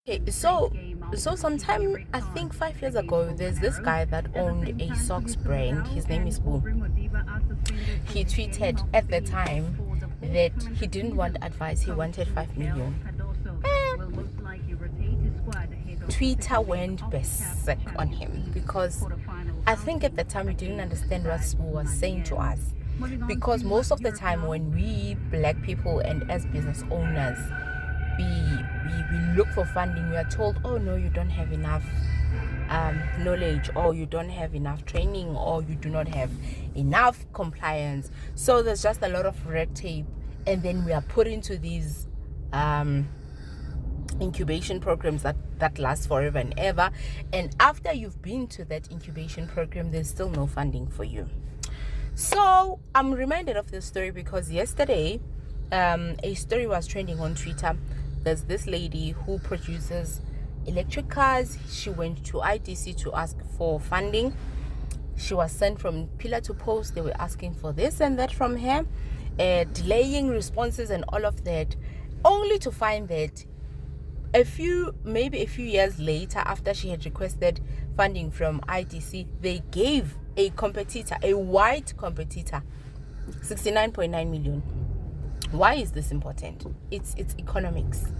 Okay, so sometime I think 5 years ago, there's this guy that owned a socks brand. His name is Boo. He tweeted at the time that he didn't want advice, he wanted 5 million. Twitter went berserk on him because I think at the time we didn't understand what Boo was saying to us. Because most of the time when we black people and as business owners, we look for funding, we are told, oh no, you don't have enough knowledge, or you don't have enough training, or you do not have enough compliance. So there's just a lot of red tape, and then we are put into these incubation programs that last forever and ever. And after you've been to that incubation program, there's still no funding for you. So I'm reminded of this story because yesterday a story was trending on Twitter. There's this lady who produces electric cars. She went to IDC to ask for funding. She was sent from pillar to post. They were asking for this and that from her, delaying responses and all of that, only to find that maybe a few years later, after she had requested funding from IDC, they gave a competitor, a white competitor, 69.9 million. Why is this important? It's economics.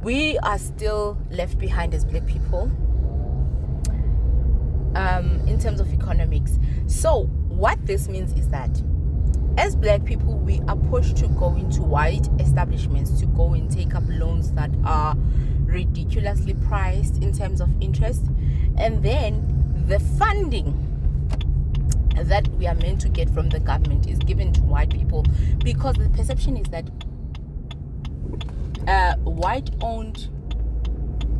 We are still left behind as black people in terms of economics. So what this means is that as black people, we are pushed to go into white establishments, to go and take up loans that are ridiculously priced in terms of interest, and then the funding that we are meant to get from the government is given to white people, because the perception is that white-owned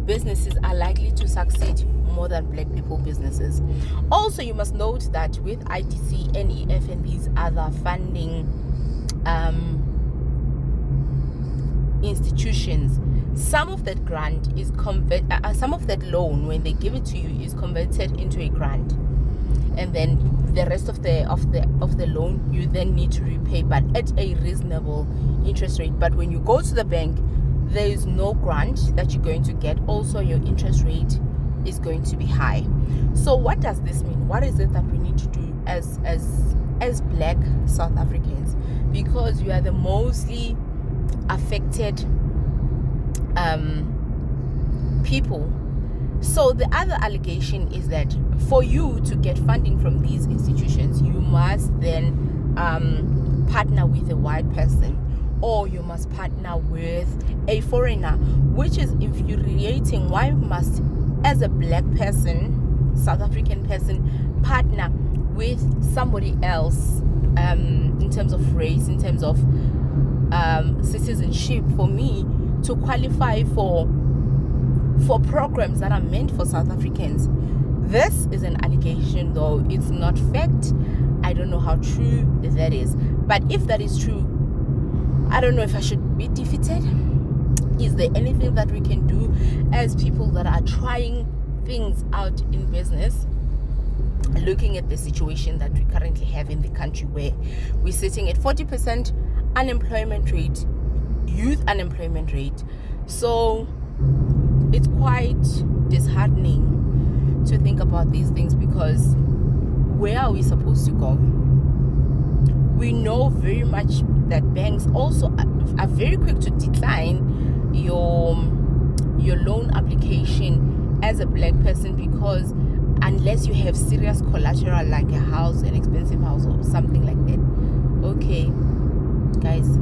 businesses are likely to succeed more than black people businesses. Also, you must note that with IDC, NEF, and these other funding institutions, some of that grant is some of that loan, when they give it to you, is converted into a grant, and then the rest of the loan you then need to repay, but at a reasonable interest rate. But when you go to the bank, there is no grant that you're going to get. Also, your interest rate is going to be high. So what does this mean? What is it that we need to do as black South Africans? Because we are the mostly affected people. So the other allegation is that for you to get funding from these institutions, you must then partner with a white person, or you must partner with a foreigner, which is infuriating. Why must, as a black person, South African person, partner with somebody else in terms of race, in terms of citizenship, for me to qualify for programs that are meant for South Africans? This is an allegation, though it's not fact. I don't know how true that is, but if that is true, I don't know if I should be defeated. Is there anything that we can do as people that are trying things out in business, looking at the situation that we currently have in the country, where we're sitting at 40% unemployment rate, youth unemployment rate? So it's quite disheartening to think about these things, because where are we supposed to go? We know very much that banks also are very quick to decline your loan application as a black person, because unless you have serious collateral like a house, an expensive house or something like that. Okay, guys,